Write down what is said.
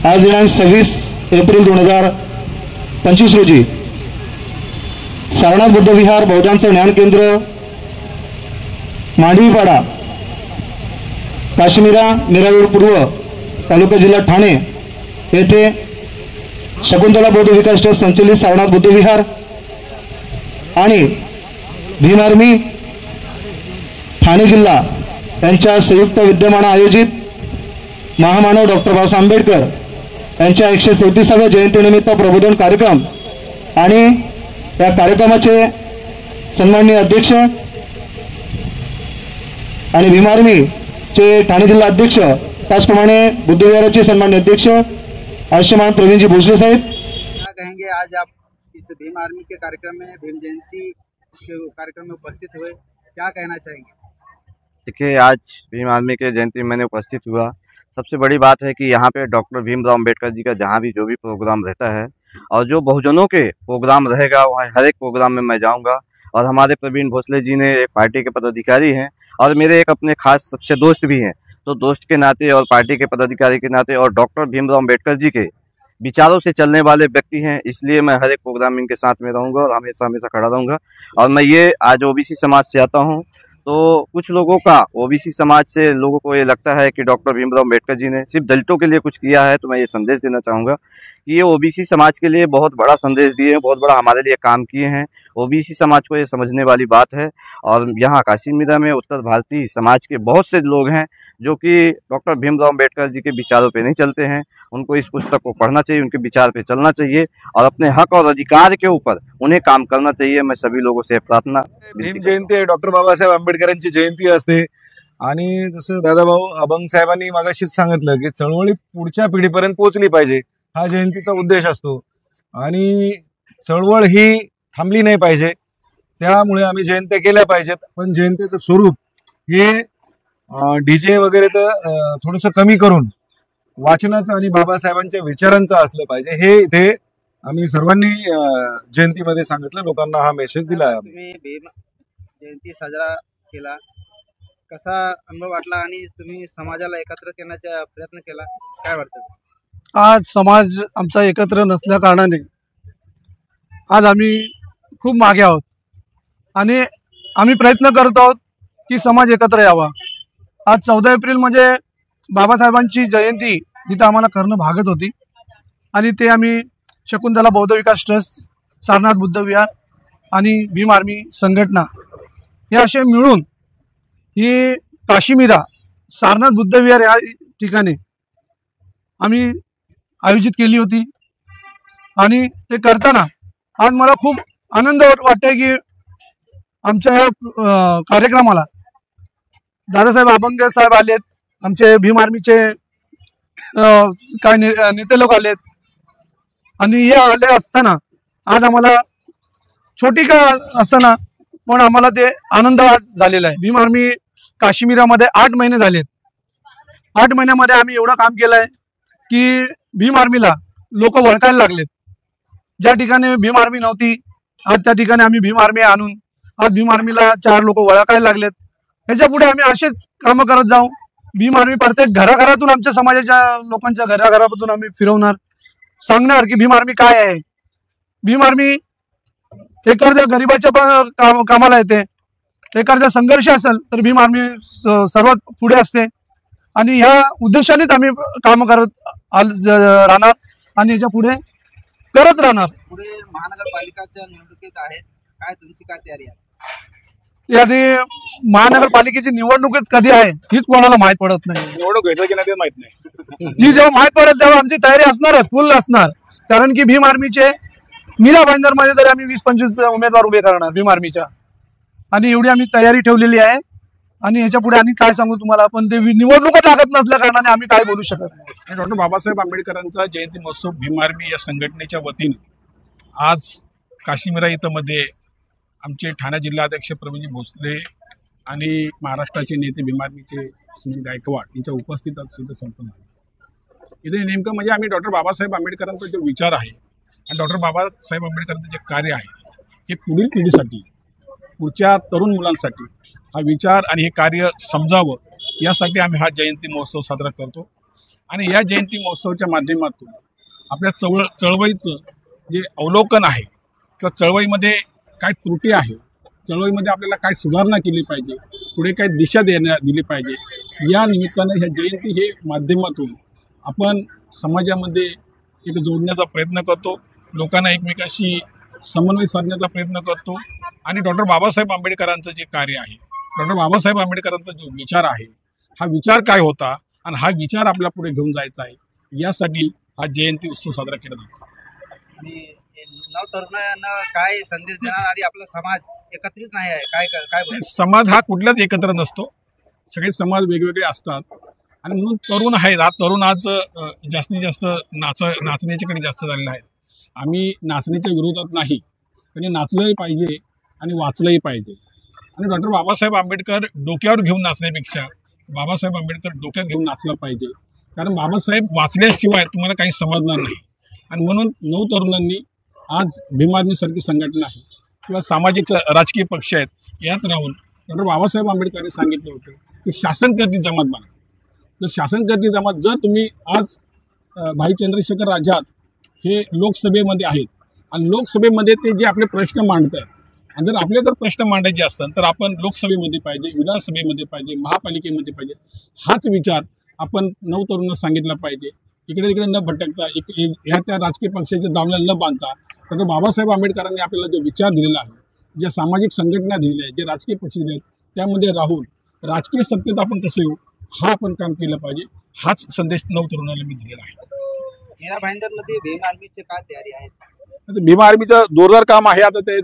आज दिनांक 26 एप्रिल 2025 रोजी सारनाथ बुद्ध विहार बहुजांचं ज्ञान केंद्र मांडवीपाडा काश्मीरा मिरापूर पूर्व तालुका जिल्हा ठाणे येथे शकुंतला बौद्ध विकास ट्रस्ट संचलित सारनाथ बुद्ध विहार आणि भीम आर्मी ठाणे जिल्हा यांच्या संयुक्त विद्यमाने आयोजित महामानव डॉक्टर बाबासाहेब आंबेडकर यांच्या 137व्या जयंतीनिमित्त प्रबोधन कार्यक्रम आणि या कार्यक्रमाचे सन्माननीय अध्यक्ष आणि भीम आर्मीचे ठाणे जिल्हा अध्यक्ष त्याचप्रमाणे बुद्ध विहाराचे सन्माननीय अध्यक्ष आयुष्यमान प्रवीणजी भोसले साहेब, क्या कहेंगे? आज आप इस भीम आर्मी के कार्यक्रम में, भीम जयंती के कार्यक्रम में उपस्थित हुए, क्या कहना चाहेंगे? देखिए, आज भीम आर्मी के जयंती में मैंने उपस्थित हुआ। सबसे बड़ी बात है कि यहाँ पे डॉक्टर भीमराव अम्बेडकर जी का जहाँ भी जो भी प्रोग्राम रहता है और जो बहुजनों के प्रोग्राम रहेगा वहाँ हर एक प्रोग्राम में मैं जाऊँगा। और हमारे प्रवीण भोसले जी ने एक पार्टी के पदाधिकारी हैं और मेरे एक अपने खास अच्छे दोस्त भी हैं, तो दोस्त के नाते और पार्टी के पदाधिकारी के नाते और डॉक्टर भीमराव अम्बेडकर जी के विचारों से चलने वाले व्यक्ति हैं, इसलिए मैं हर एक प्रोग्राम इनके साथ में रहूँगा और हमेशा हमेशा खड़ा रहूँगा। और मैं ये आज ओबीसी समाज से आता हूँ, तो कुछ लोगों का ओबीसी समाज से लोगों को ये लगता है कि डॉक्टर भीमराव अम्बेडकर जी ने सिर्फ दलितों के लिए कुछ किया है, तो मैं ये संदेश देना चाहूँगा कि ये ओबीसी समाज के लिए बहुत बड़ा संदेश दिए हैं, बहुत बड़ा हमारे लिए काम किए हैं। ओबीसी समाज को ये समझने वाली बात है। और यहाँ काशीमीरा में उत्तर भारतीय समाज के बहुत से लोग हैं जो कि डॉक्टर भीमराव अम्बेडकर जी के विचारों पे नहीं चलते हैं। उनको इस पुस्तक को पढ़ना चाहिए, उनके विचार पे चलना चाहिए और अपने हक और अधिकार के ऊपर उन्हें काम करना चाहिए। मैं सभी लोगों से प्रार्थना। भीम जयंती डॉक्टर बाबासाहेब आंबेडकरांची जयंती असते आणि जसं दादाभाऊ अभंग साहेबांनी मागाशीच सांगितलं की चळवळी पुढच्या पिढीपर्यंत पोहोचली पाहिजे, हा जयंतीचा उद्देश असतो आणि चळवळ ही थांबली नाही पाहिजे, त्यामुळे आम्ही जयंत्या केल्या पाहिजेत। पण जयंतीचं स्वरूप हे डीजे वगैरेचं थोडंसं कमी करून वाचनाचं आणि बाबासाहेबांच्या विचारांचं असलं पाहिजे, हे इथे आम्ही सर्वांनी जयंतीमध्ये सांगितलं, लोकांना हा मेसेज दिला आहे। तुम्ही भीम जयंती साजरा केला, कसा अनुभव वाटला आणि तुम्ही समाजाला एकत्र करण्याचा प्रयत्न केला, काय वाटतं? आज समाज आमचा एकत्र नसल्या कारणाने आज आम्ही खूप मागे आहोत आणि आम्ही प्रयत्न करत आहोत की समाज एकत्र यावा। आज 14 एप्रिल म्हणजे बाबासाहेबांची जयंती इथं आम्हाला करणं भागत होती आणि ते आम्ही शकुंतला बौद्ध विकास ट्रस्ट, सारनाथ बुद्ध विहार आणि भीम आर्मी संघटना हे असे मिळून ही काशीमीरा सारनाथ बुद्ध विहार या ठिकाणी आम्ही आयोजित केली होती आणि ते करताना आज मला खूप आनंद वाटतोय की आमच्या या कार्यक्रमाला दादासाहेब अभंग साहेब आलेत, आमचे भीम आर्मीचे काय नेते लोक आलेत आणि हे आले असताना आज आम्हाला छोटी का असताना पण आम्हाला ते आनंद झालेला आहे। भीम आर्मी काश्मीरामध्ये 8 महिने झालेत। 8 महिन्यामध्ये आम्ही एवढं काम केलंय की भीम आर्मीला लोक ओळखायला लागलेत। ज्या ठिकाणी भीम आर्मी नव्हती आज त्या ठिकाणी आम्ही भीम आर्मी आणून आज भीम आर्मीला 4 लोक ओळखायला लागलेत। ह्याच्या पुढे आम्ही असेच कामं करत जाऊ। भीम आर्मी प्रत्येक घराघरातून आमच्या समाजाच्या लोकांच्या घराघरातून आम्ही फिरवणार, सांगणार की भीम आर्मी काय आहे। भीम आर्मी एखाद्या गरीबाच्या कामाला येते, एखाद्या संघर्ष असेल तर भीम आर्मी सर्वात पुढे असते आणि ह्या उद्देशानेच आम्ही काम करत राहणार आणि याच्या पुढे करत राहणार। पुढे महानगरपालिकाच्या निवडणुकीत आहेत, काय तुमची काय तयारी आहे? यादी महानगरपालिकेची निवडणूकच कधी आहे हीच कोणाला माहित पडत नाही। निवडणूक घेतलं की नाही माहित नाही, जी जेव्हा माहित पडेल तेव्हा आमची तयारी असणारच, फुल असणार। कारण की भीम आर्मीचे मीरा भाईंदर मध्ये तरी आम्ही 20-25 उमेदवार उभे करणार भीम आर्मीच्या आणि एवढी आम्ही तयारी ठेवलेली आहे आणि ह्याच्या पुढे आणि काय सांगू तुम्हाला, पण ते निवडणूकच लागत नसल्या कारणाने आम्ही काय बोलू शकत नाही। डॉक्टर बाबासाहेब आंबेडकरांचा जयंती महोत्सव भीम आर्मी या संघटनेच्या वतीने आज काशीमीरा इथं मध्ये आमचे ठाणे जिल्हाध्यक्ष प्रवीण भोसले आणि महाराष्ट्राचे नेते भीम आर्मीचे सुनील गायकवाड यांच्या उपस्थितीत सिद्ध संपन्न झाले। इथे नेमकं म्हणजे आम्ही डॉक्टर बाबासाहेब आंबेडकरांचा जो विचार आहे आणि डॉक्टर बाबासाहेब आंबेडकरांचं जे कार्य आहे हे पुढील पिढीसाठी, पुढच्या तरुण मुलांसाठी हा विचार आणि हे कार्य समजावं यासाठी आम्ही हा जयंती महोत्सव साजरा करतो आणि या जयंती महोत्सवाच्या माध्यमातून आपल्या चळवळीचं जे अवलोकन आहे किंवा चळवळीमध्ये काय त्रुटी आहे, चळवळीमध्ये आपल्याला काय सुधारणा केली पाहिजे, पुढे काय दिशा दिली पाहिजे, या निमित्तानं ह्या जयंती हे माध्यमातून आपण समाजामध्ये एक जोडण्याचा प्रयत्न करतो, लोकांना एकमेकाशी समन्वय साधण्याचा प्रयत्न करतो आणि डॉक्टर बाबासाहेब आंबेडकरांचं जे कार्य आहे, डॉक्टर बाबासाहेब आंबेडकरांचा जो विचार आहे, हा विचार काय होता आणि हा विचार आपल्या पुढे घेऊन जायचा आहे, यासाठी हा जयंती उत्सव साजरा केला जातो. आणि नवतरुणांना काय संदेश देणार आणि आपला समाज एकत्रित नाही आहे, काय काय बोलणार? समाज हा कुठलाच एकत्र नसतो, सगळे समाज वेगवेगळे असतात आणि म्हणून तरुण आहेत. हा तरुण आज जास्तीत जास्त नाचण्याच्याकडे जास्त झालेला आहे. आम्ही नाचण्याच्या विरोधात नाही, त्यांनी नाचलंही पाहिजे आणि वाचलंही पाहिजे. आणि डॉक्टर बाबासाहेब आंबेडकर डोक्यावर घेऊन नाचण्यापेक्षा बाबासाहेब आंबेडकर डोक्यात घेऊन नाचलं पाहिजे, कारण बाबासाहेब वाचल्याशिवाय तुम्हाला काही समजणार नाही. आणि म्हणून नवतरुणांनी आज भीम आर्मीसारखी संघटना आहे किंवा सामाजिक राजकीय पक्ष आहेत, यात राहून डॉक्टर बाबासाहेब आंबेडकरांनी सांगितलं होतं की शासनकर्ती जमात बना. तर शासनकर्ती जमात जर तुम्ही आज भाई चंद्रशेखर आझाद हे लोकसभेमध्ये आहेत आणि लोकसभेमध्ये ते जे आपले प्रश्न मांडत आहेत, आणि जर आपले जर प्रश्न मांडायचे असतात तर आपण लोकसभेमध्ये पाहिजे, विधानसभेमध्ये पाहिजे, महापालिकेमध्ये पाहिजे, हाच विचार आपण नवतरुणांना सांगितला पाहिजे. इकडे तिकडे न भटकता ह्या त्या राजकीय पक्षाच्या दावण्याला न बांधता डॉक्टर बाबासाहेब आंबेडकरांनी आपल्याला जो विचार दिलेला आहे, ज्या सामाजिक संघटना दिलेल्या आहेत, जे राजकीय पक्ष दिले आहेत, त्यामध्ये राहून राजकीय सत्तेत आपण कसं येऊ, हा आपण काम केलं पाहिजे. हाच संदेश नवतरुणाला मी दिलेला आहे. मीरा भाईंदरमध्ये भीम आर्मीचे काय तयारी आहेत? भीमा आर्मीचं जोरदार काम आहे. आता ते